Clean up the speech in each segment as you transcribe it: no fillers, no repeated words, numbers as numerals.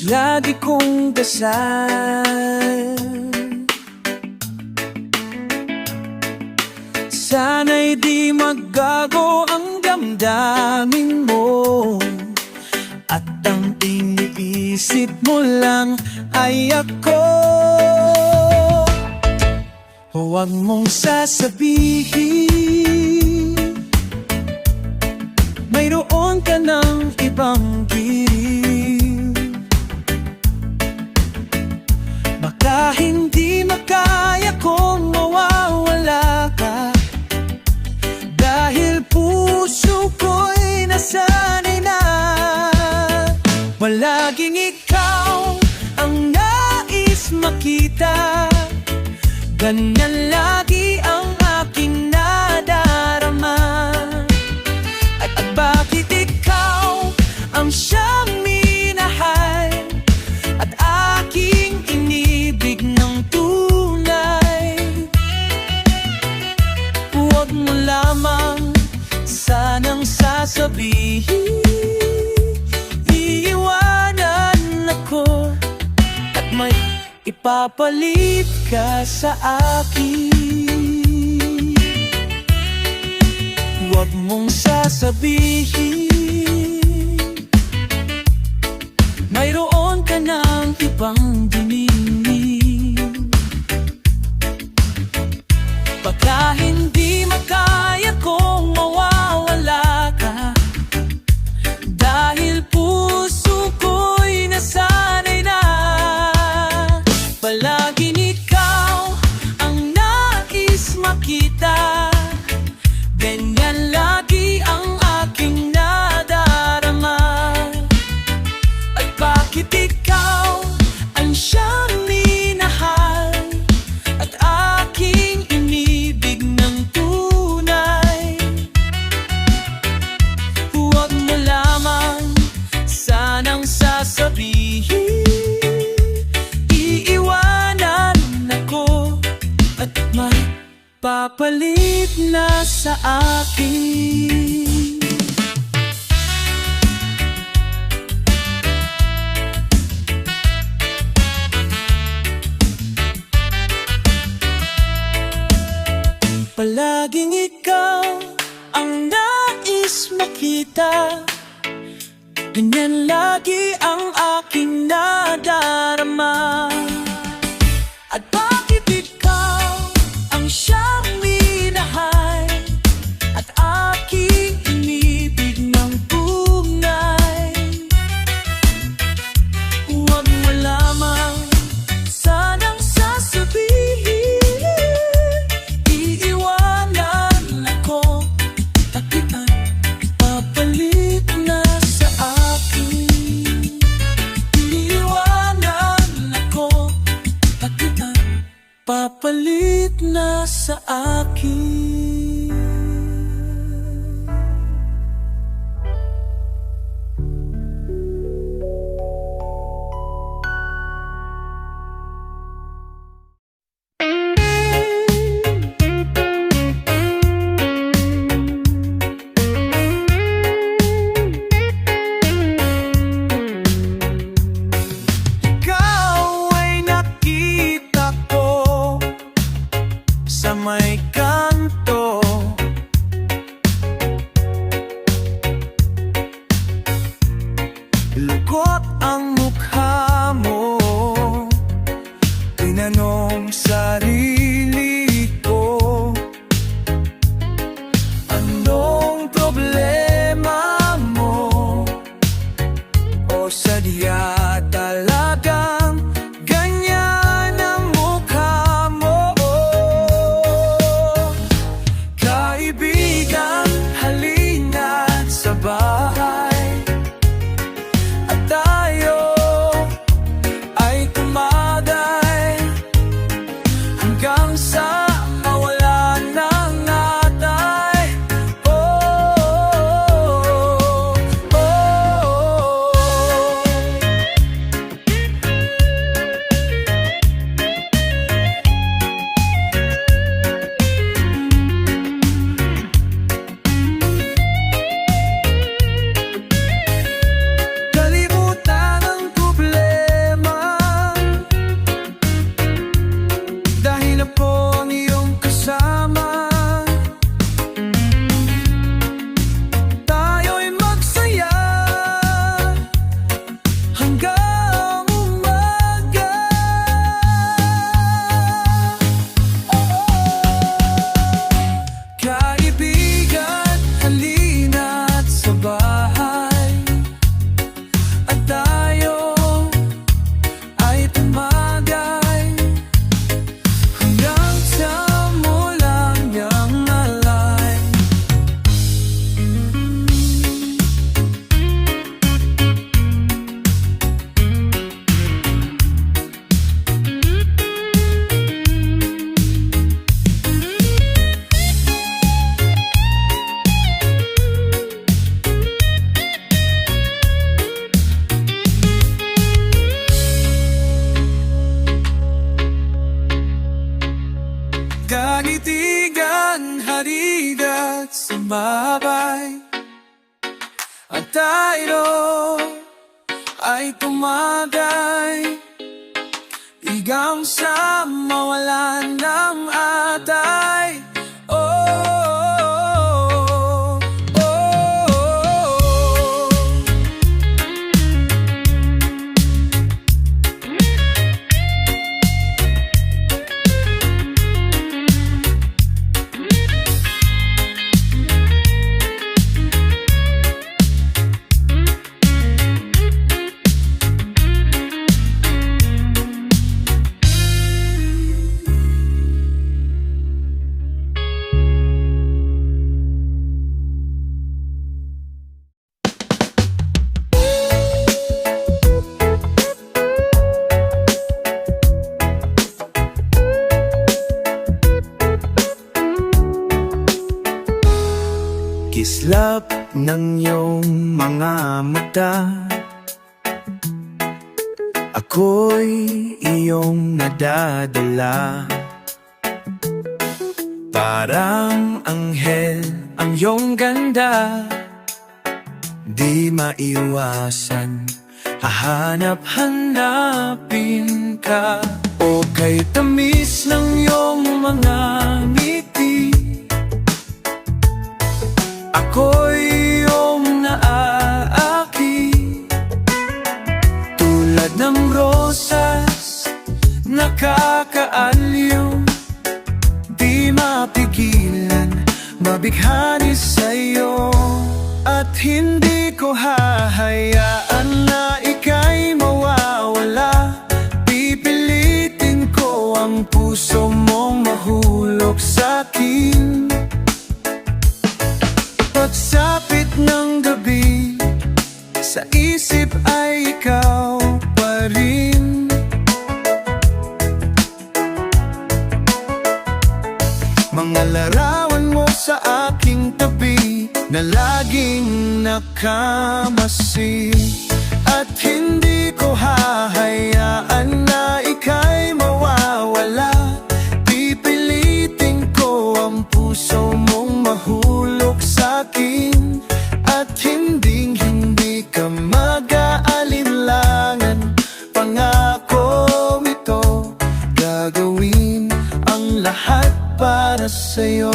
lagi kong dasal. Sana'y di maggago ang damdamin mo, at ang iniisip mo lang ay ako. Huwag mong sasabihin mayroon ka ng ibang giring. Baka hindi makaya kung mawawala ka, dahil puso ko'y nasanay na palaging ikaw ang nais makita. Ganyan lagi ang aking nadarama. At bakit ikaw ang siyang minahal at aking inibig ng tunay? Huwag mo lamang sanang sasabihin iiwanan ako, at may ipapalit ka sa akin. Huwag mong sasabihin mayroon ka ng ibang diningin. Baka hindi makaya kung mawawala ka, dahil puso ko'y nasanay na palaging ikaw ang nais makita. Ganyan lagi ang aking nadarama. At bakit ikaw ang siyang minahal at aking inibig ng tunay? Huwag mo lamang sanang sasabihin iiwanan ako, at may papalit na sa akin. Palaging ikaw ang nais makita. Ganyan lagi ang aking nadarama. At bakit ikaw ang siyang minahal at aking inibig ng tunay? Huwag mo lamang sanang sasabihin iiwanan ako, bakit ang ipapalit na sa akin? Iiwanan ako, bakit ang papalit na sa akin? Ikaw ay nakita ko sa may kanto, lukot ang mukha mo. Tinanong sarili ko, anong problema mo? O sadya talagang ganyan ang mukha mo? Kaibigan, halina't sa bahay, at tayo ay tumaday hanggang sa mawala ng natay. Oh, oh, oh, oh. daig at sumabay. At tayo ay tumagay, igang sa mawalan ng atay. Oh, oh, oh, oh. Kislap ng iyong mga mata, ako'y iyong nadadala. Parang anghel ang iyong ganda, di maiwasan, hahanap-hanapin ka. O kay tamis ng iyong mga ngiti, ako'y iyong naaaki. Tulad ng rosas, nakakaaliw, di mapigilan, mabighani sa'yo. At hindi ko hahayaan na ika'y mawawala. Pipilitin ko ang puso mong mahulog sa'kin. Pagsapit ng gabi, sa isip ay ikaw pa rin. Mga larawan mo sa aking tabi, na laging nakamasi. At hindi ko hahayaan na ika'y mawawala. Pipilitin ko ang puso mong mahulog sa'kin. At hindi ka mag-aalinlangan. Pangako ito, gagawin ang lahat para sa'yo.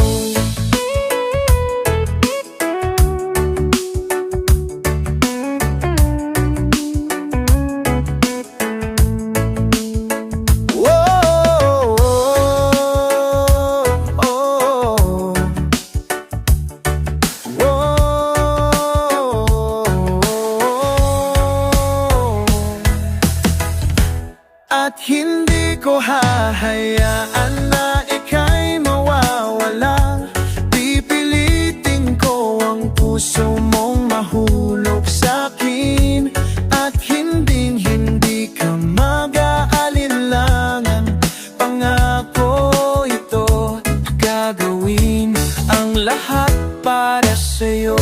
At hindi ko hahayaan na ika'y mawawala. Pipilitin ko ang puso mong mahulog sa'kin. At hindi ka mag-aalinlangan. Pangako ito, gagawin ang lahat para sa'yo.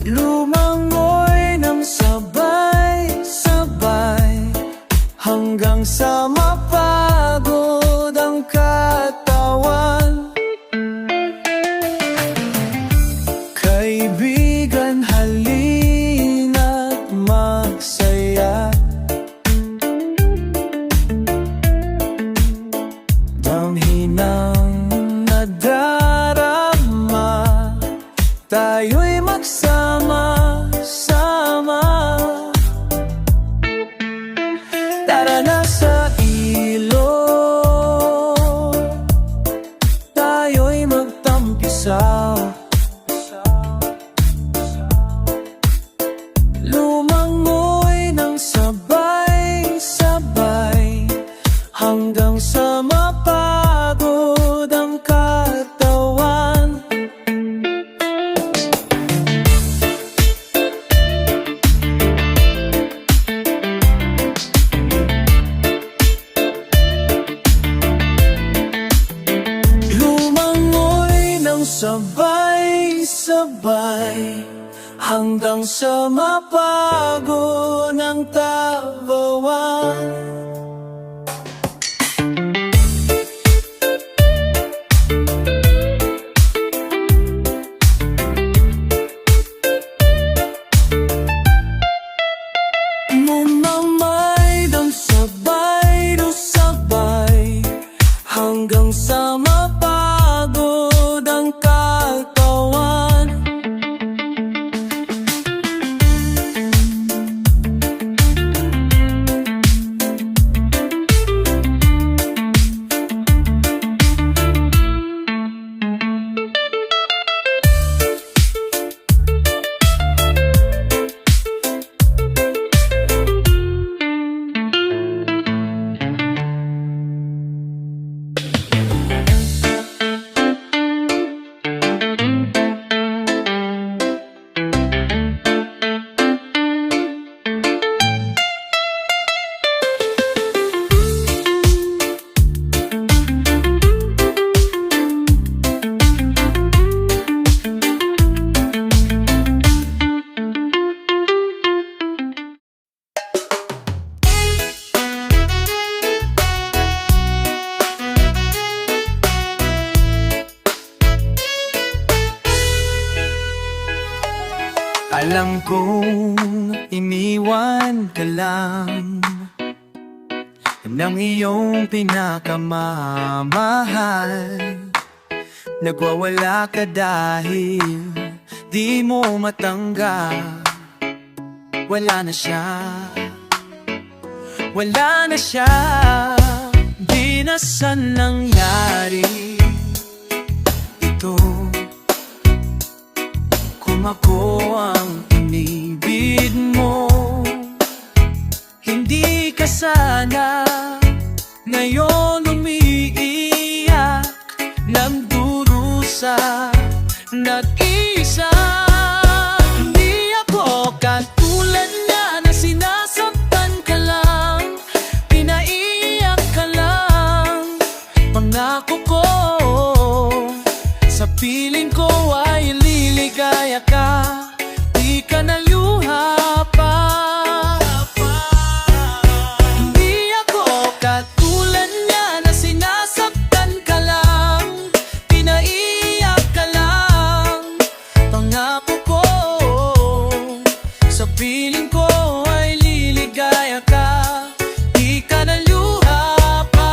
Lumangoy ng sabay-sabay hanggang sa mapagod ang katawan. Kaibigan, halina't magsaya. Damhin ang nadarama, tayo'y magsama-sama. Tara na sa Sabay-sabay hanggang sa mapago ng tawawan. Mamamay ng sabay do sabay hanggang sa mapagod ang katawan. Alam kong iniwan ka lang ng iyong pinakamamahal. Nagwawala ka dahil di mo matanggap. Wala na siya, wala na siya. Di na saan nangyari ito. Kung ako ang inibig mo, hindi ka sana ngayon umiiyak, nagdurusa, nag-isa. Hindi ako katulad na sinasaktan ka lang, pinaiyak ka lang. Pangako ko, sa piling ko ay liligaya ka, di ka naluha pa. Hindi ako katulad niya na sinasaktan ka lang, pinaiyak ka lang. Pangako ko, sa piling ko ay liligaya ka, di ka naluha pa.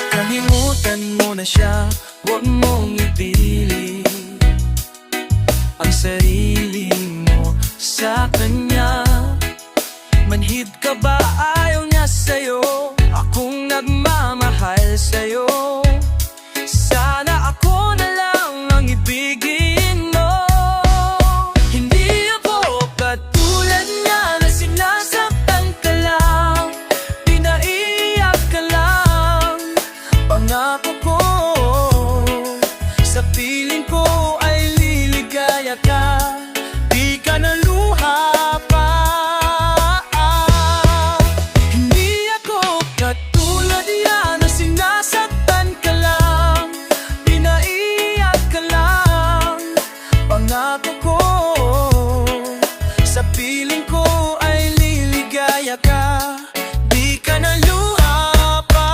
Kalimutan mo na siya, huwag mong ipili ang sarili mo sa kanya. Manhid ka ba, ayaw niya sa'yo, akong nagmamahal sa'yo. Sana ako na lang ang ibigin mo. Hindi ako katulad niya na sinasaktan ka lang, pinaiyak ka lang. Pangako ko, sa piling ko ay liligaya ka, di ka naluha pa. Hindi ako katulad niya na sinasaktan ka lang, pinaiyak ka lang. Pangako ko, sa piling ko ay liligaya ka, di ka naluha pa.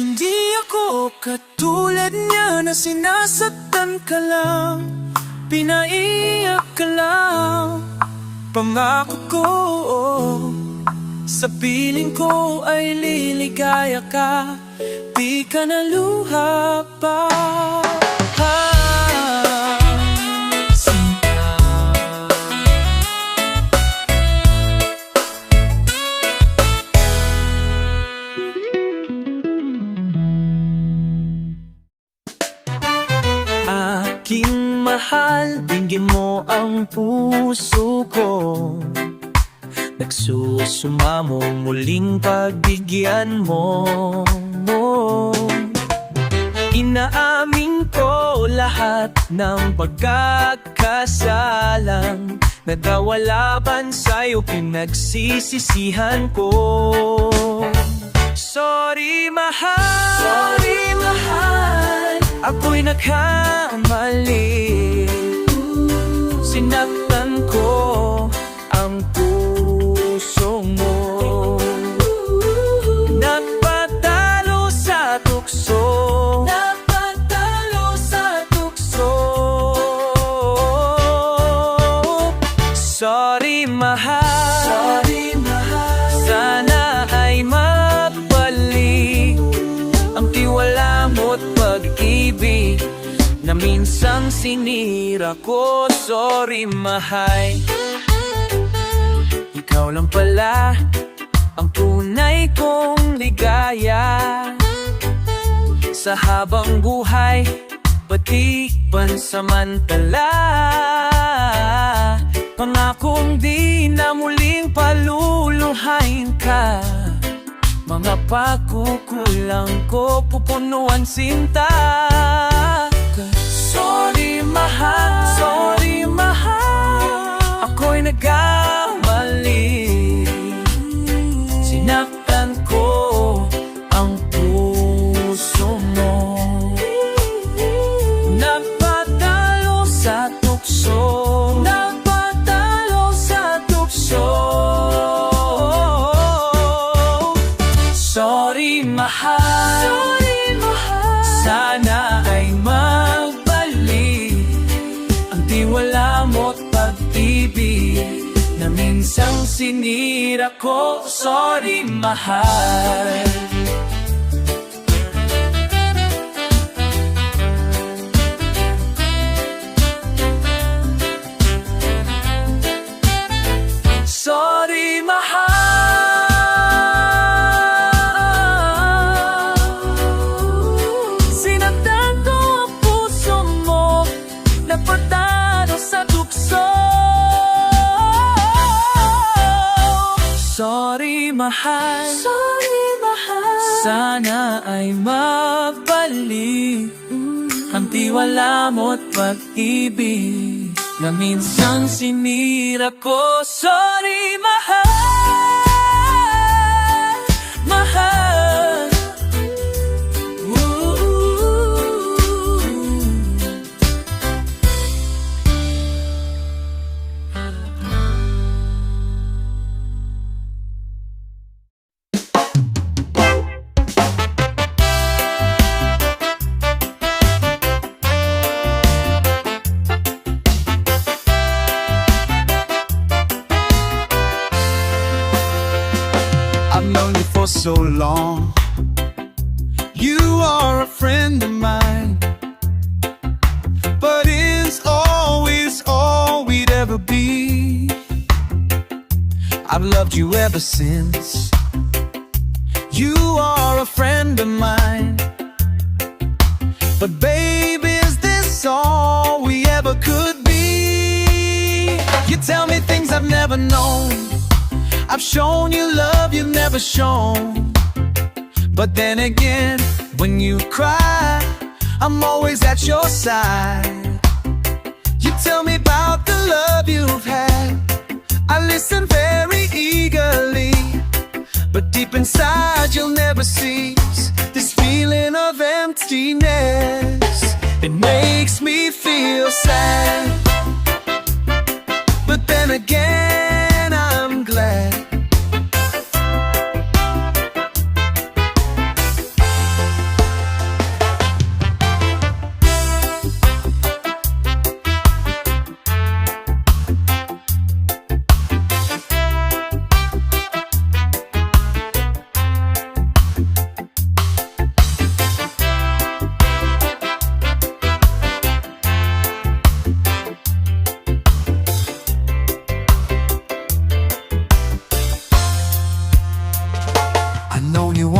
Hindi ako katulad niya na sinasaktan ka lang, pinaiyak ka lang. Pangako ko, sa piling ko ay liligaya ka, di ka naluha pa. Aking mahal, dinggin mo ang puso ko. nagsusumamo muling pagbigyan mo. Inaamin ko lahat ng pagkakasalang nagawalaban sa'yo, pinagsisisihan ko. Sorry mahal, sorry mahal, ako'y nagkamali. Sinaktan ko ang puso mo, nagpatalo sa tukso, nagpatalo sa tukso. Sorry mahal, sorry mahal, sana ay mabalik ang tiwala mo't pag-ibig na minsang sinira ko. Sorry mahal, ikaw lang pala ang tunay kong ligaya sa habang buhay, pati pansamantala. Pangakong di na muling paluluhain ka, mga pagkukulang ko pupunuan sinta. Sorry mahal, sorry mahal, ako'y nagkamali. Sinaktan ko ang puso mo, nagpatalo sa tukso, nagpatalo sa tukso. Sorry mahal, sorry mahal, sana ay magbalik ang tiwala mo't pag-ibig na minsang sinira ko. Sorry mahal. Sorry mahal, sinaktan ko ang puso mo, napatalo sa tukso. Sorry mahal, sorry mahal, sana ay magbalik ang tiwala mo't pag-ibig na minsang sinira ko. Sorry mahal, mahal. I've known you for so long. You are a friend of mine, but is always all we'd ever be. I've loved you ever since. You are a friend of mine, but baby, is this all we ever could be? You tell me things I've never known, I've shown you love you've never shown. But then again, when you cry, I'm always at your side. You tell me about the love you've had, I listen very eagerly. But deep inside you'll never cease this feeling of emptiness. It makes me feel sad, but then again I'm glad.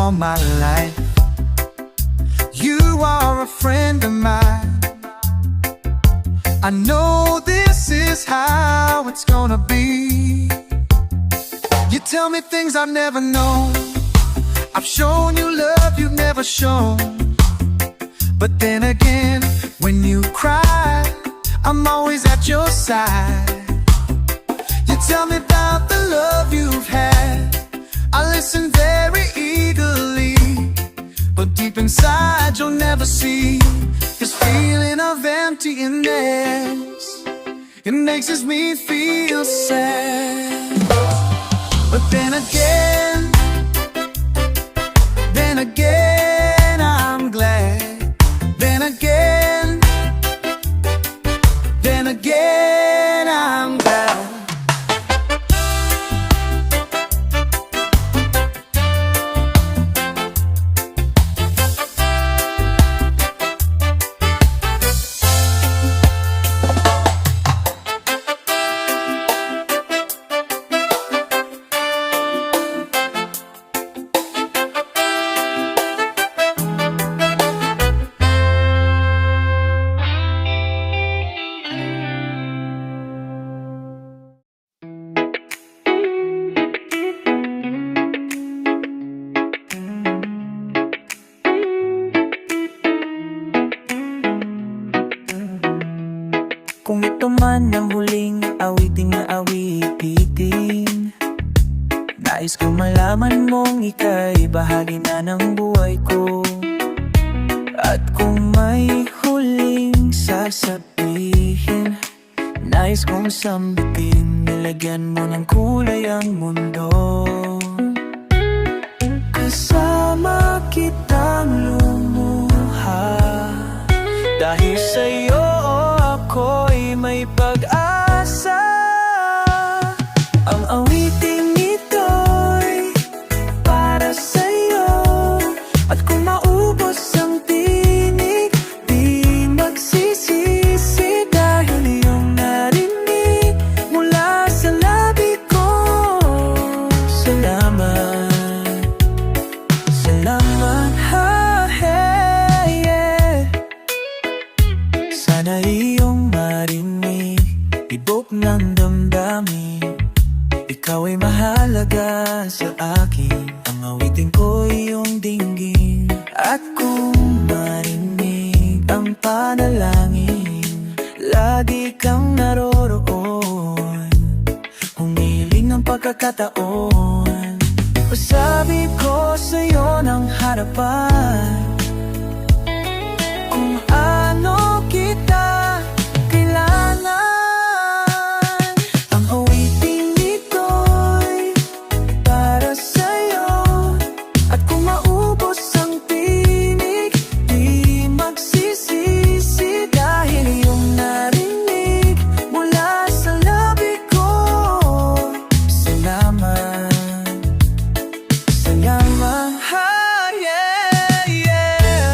All my life, you are a friend of mine. I know this is how it's gonna be. tell me things I've never known. I've shown you love you've never shown. But then again, when you cry, I'm always at your side. You tell me about the love you've had, I listen very eagerly. But deep inside you'll never see this feeling of emptiness. It makes me feel sad. But then again, I'm glad. Then again, I'm glad. Kung ito man ang huling awiting na awitin, nais ko malaman mong ika'y bahagi na ng buhay ko. At kung may huling sasabihin, nais kong sambitin, nilagyan mo ng kulay ang mundo. Kasama kitang lumuha, dahil sa'yo ako'y may pag-asa. Ang awiting ito'y para sa'yo, at kung maubos ang tinig, di magsisisi, dahil iyong narinig mula sa labi ko. Salamat, salamat, ha, hey, yeah. Sana iyong marinig, tibok ng damdamin, ikaw ay mahalaga sa akin. Ang awitin ko iyong dinggin. At kung marinig ang panalangin, lagi kang naroroon, humiling ng pagkakataon. Pasabi ko sa'yo ng harapan, kung ano kita kailangan. Ang awiting ito'y para sa'yo, at kung maubos ang tinig, di magsisisi, dahil iyong narinig mula sa labi ko. Salamat, salamat, ha, yeah, yeah.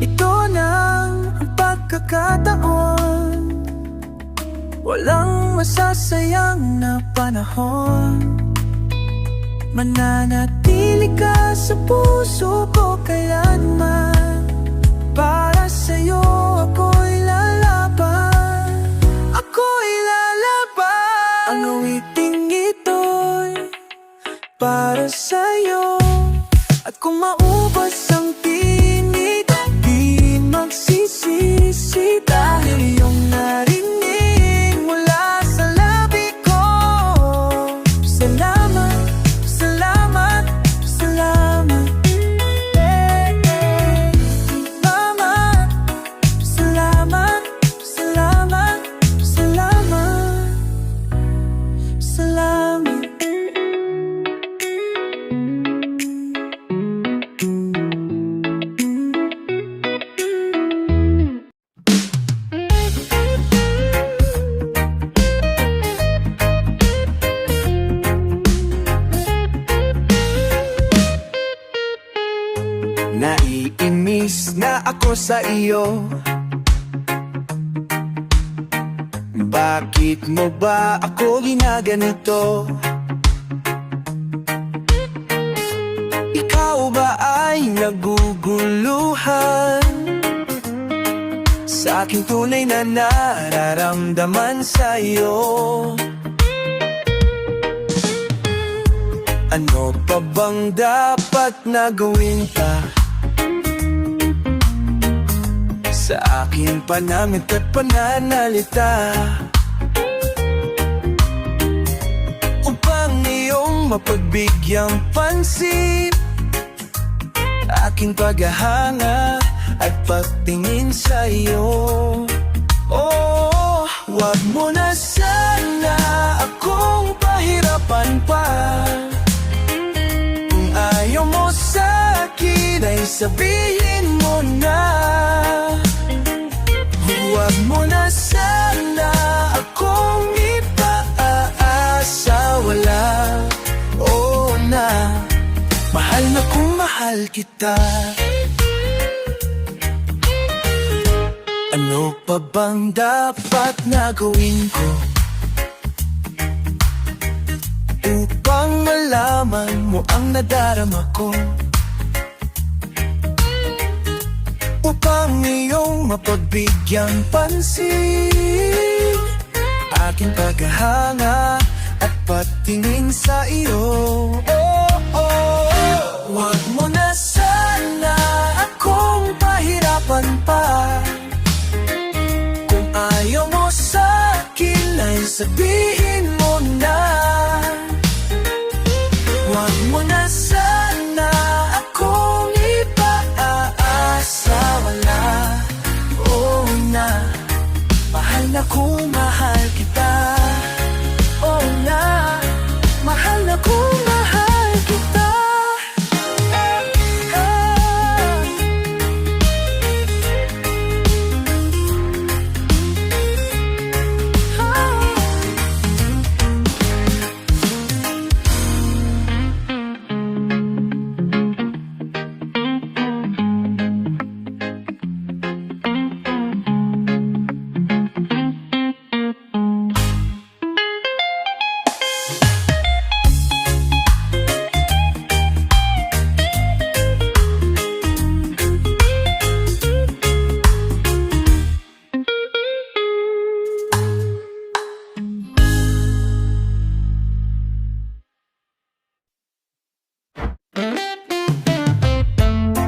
Ito na ang pagkakataon, walang masasayang na panahon. Mananatili ka sa puso ko kailanman. Para sa'yo ako'y lalaban, ako'y lalaban. Ang awiting ito'y para sa'yo, at kung maubos ang tinig, di magsisisi, dahil iyong narinig mula sa labi ko. Salamat, salamat, salamat, eh, eh. Salamat, salamat, salamat, salamat, salamat. Naiinis na ako sa iyo. Bakit mo ba ako ginaganito? Ikaw ba ay naguguluhan sa aking tunay na nararamdaman sa'yo? Ano pa bang dapat na gawin pa sa aking panamit at pananalita upang iyong mapagbigyang pansin aking paghahanga at pagtingin sa iyo? Oh, wag mo na sana akong pahirapan pa. Kung ayaw mo sa'kin ay sabihin mo na. Huwag mo na sana akong ipaasa. Wala, oo na, mahal na kung mahal kita. Ano pa bang dapat na gawin ko upang malaman mo ang nadarama ko? Upang iyong mapagbigyan pansin aking paghahanga at patingin sa iyo. Oh, oh, wag mo na sana akong pahirapan pa. Kung ayaw mo sa'kin ay sabihin mo na. Wag mo na sana akong ipaasa. Wala, oo na, mahal na kung mahal kita. Oo na, mahal na kung mahal kita.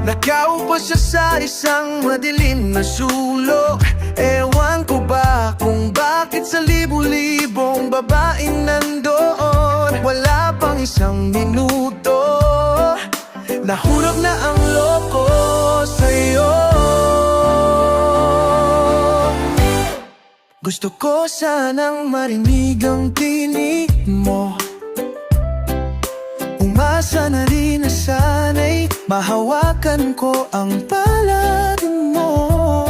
Nakaupo siya sa isang madilim na sulok. Ewan ko ba kung bakit sa libu-libong babaeng nandoon. Wala pang isang minuto, nahulog na ang loko sa'yo. Gusto ko sanang marinig ang tinig mo. Umasa na rin na sana'y mahawakan ko ang palad mo.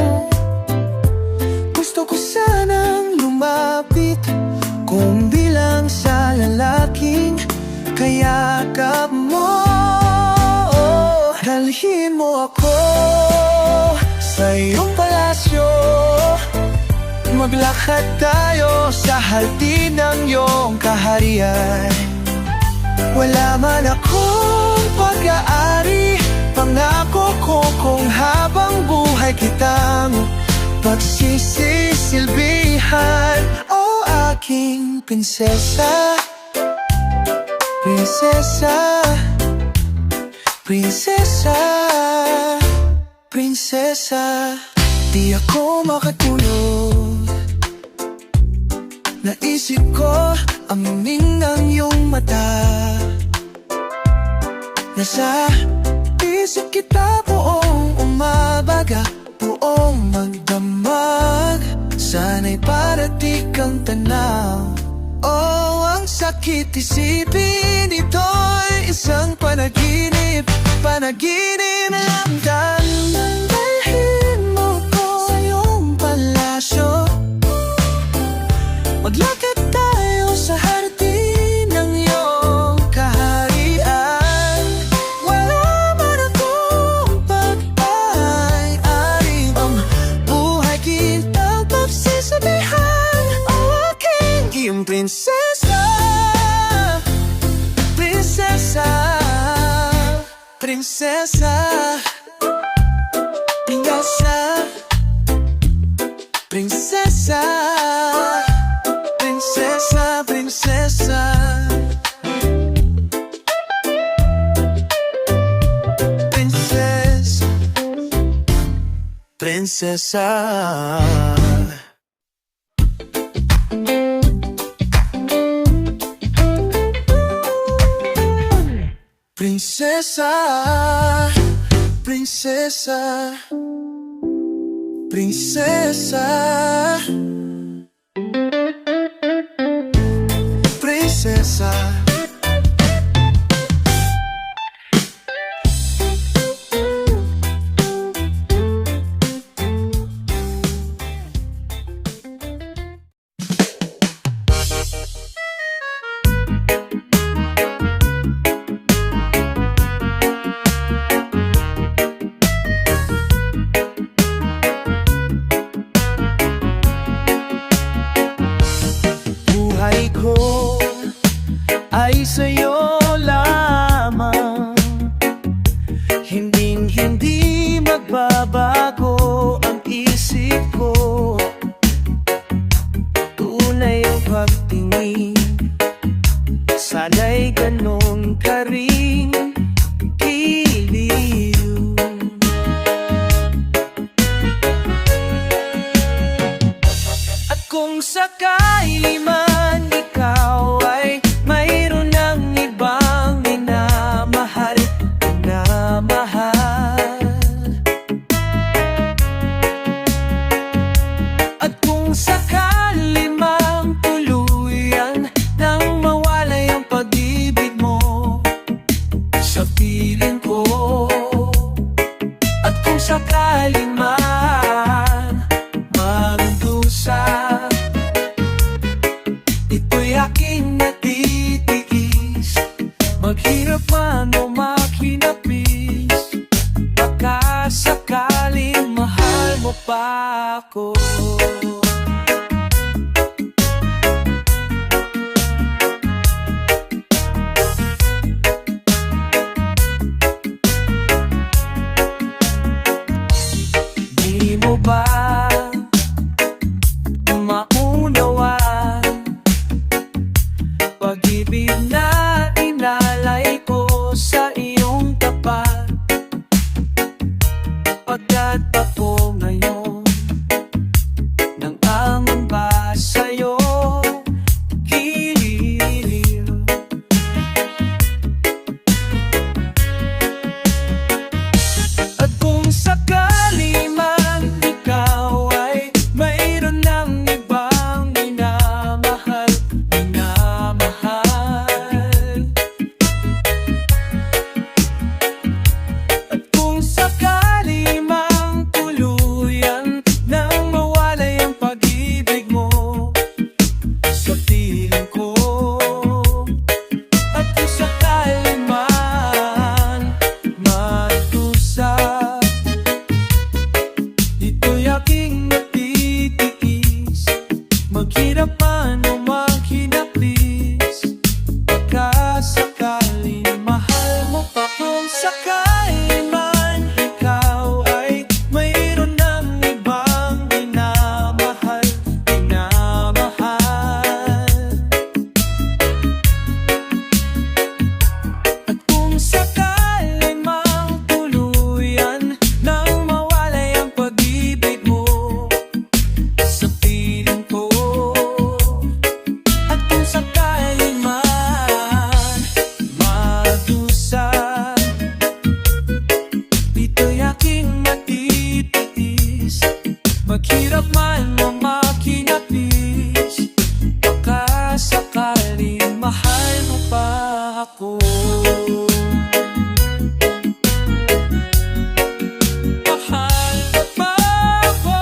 Gusto ko sanang lumapit kung bilang sa lalaking kayakap mo. Dalhin mo ako sa iyong palasyo. Maglakad tayo sa hardin ng iyong kaharian. Wala man akong pag-aari, pangako ko kung habang buhay kitang pagsisisilbihan. O aking prinsesa, prinsesa, prinsesa, prinsesa. Di ako makatulog, naisip ko aminin ang iyong mata. Nasa isip kita buong umabaga, buong magdamag. Sana'y parating kang tanaw. Oh, ang sakit isipin, ito'y isang panaginip. Panaginip na lamdan. Dalhin mo ko sa iyong palasyo. Maglakad tayo sa hardin ng iyong kaharian. Wala man akong pag-aari, ang buhay kitang pagsisabihan. Ang aking iyong prinsesa, prinsesa, Prinsesa, prinsesa, prinsesa, prinsesa, prinsesa. Prinsesa, prinsesa. Prinsesa, prinsesa, prinsesa, prinsesa. Buhay ko ay sa'yo lamang, hindi magbabago ang isip ko. Tunay ang pagtingin, sana'y ganon ka rin giliw. At kung sakali man ikaw ay mayroon ng ibang minamahal, at kung sakali mang tuluyan nang mawalay ang pag-ibig mo sa piling ko, at kung sakali man magdusa, ito'y aking natitiis. Maghirap man o makinapis, baka sakaling mahal mo pa ako. Di mo ba maunawaan pag-ibig na inalay ko sa iyong tapat? Pagkat ako ngayon nang angamba sa'yo giliw. At kung sakali man ikaw ay mayroon ng ibang minamahal, at kung sakali mang tuluyan nang mawalay ang pag-ibig mo sa piling ko, at kung sakali man magdusa, dito'y aking natitiis. Maghirap man o maghinapis, baka sakali mahal mo pa. Kung sakali man ikaw ay mayroon ng ibang minamahal, at kung sakali mang tuluyan nang mawalay ang pag-ibig mo sa piling ko, at kung sakali man magdusa, dito'y aking matitiis. Maghirap man o makinapis, baka sakali mahal mo pa ako. Mahal mo pa ako.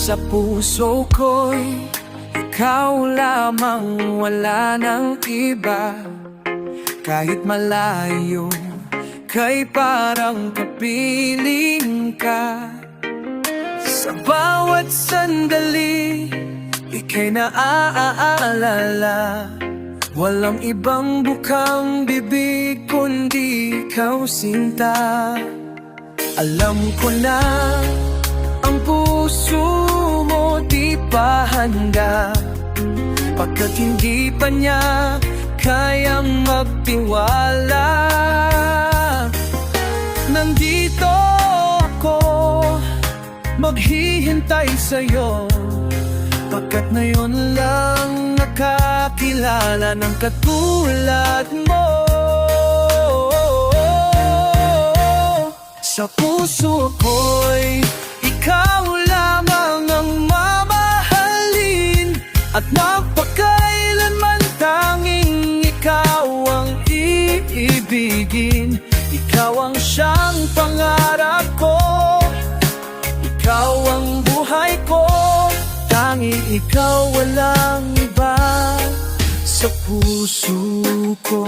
Sa puso ko'y Ikaw lamang, wala nang iba. Kahit malayo, kay parang kapiling ka. Sa bawat sandali, ika'y naaalala. Walang ibang bukang bibig kundi ikaw, sinta. Alam ko na ang puso mo di pa handa, pagkat hindi pa niya kayang magtiwala. Nandito ako, maghihintay sa'yo, pagkat ngayon lang nakakilala ng katulad mo. Sa puso ko'y ikaw lamang ang mamahalin, at magpakailanman tanging ikaw ang iibigin. Ikaw ang siyang pangarap ko, ikaw ang buhay ko, tanging ikaw, walang iba sa puso ko.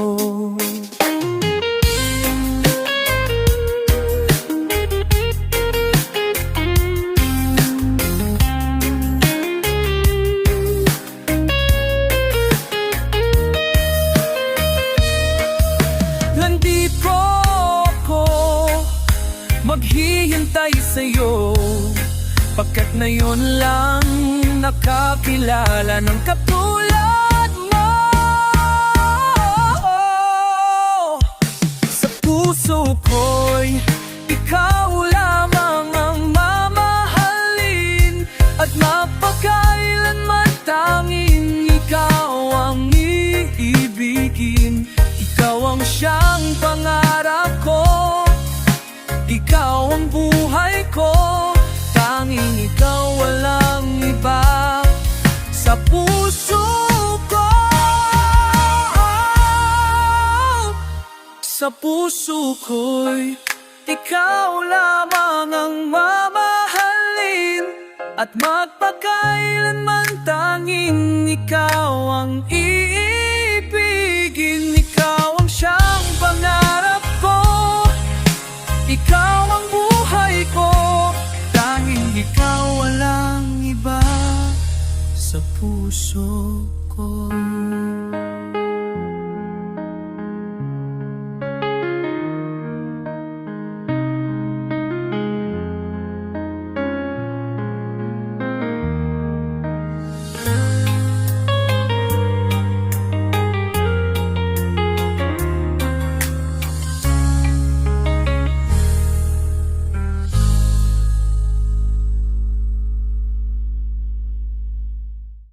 Nandito ako, maghihintay sa'yo, pagkat ngayon lang nakakilala ng katulad mo. Sa puso ko'y ikaw lamang ang mamahalin, at mapagkailanman tanging ikaw ang iibigin. Ikaw ang siyang pangarap ko, ikaw ang buhay ko, tanging ikaw, walang iba sa puso ko. Sa puso ko'y ikaw lamang ang mamahalin, at magpakailanman tanging ikaw ang iibigin. Ikaw ang siyang pangarap ko, ikaw ang buhay ko, tanging ikaw, walang iba sa puso ko.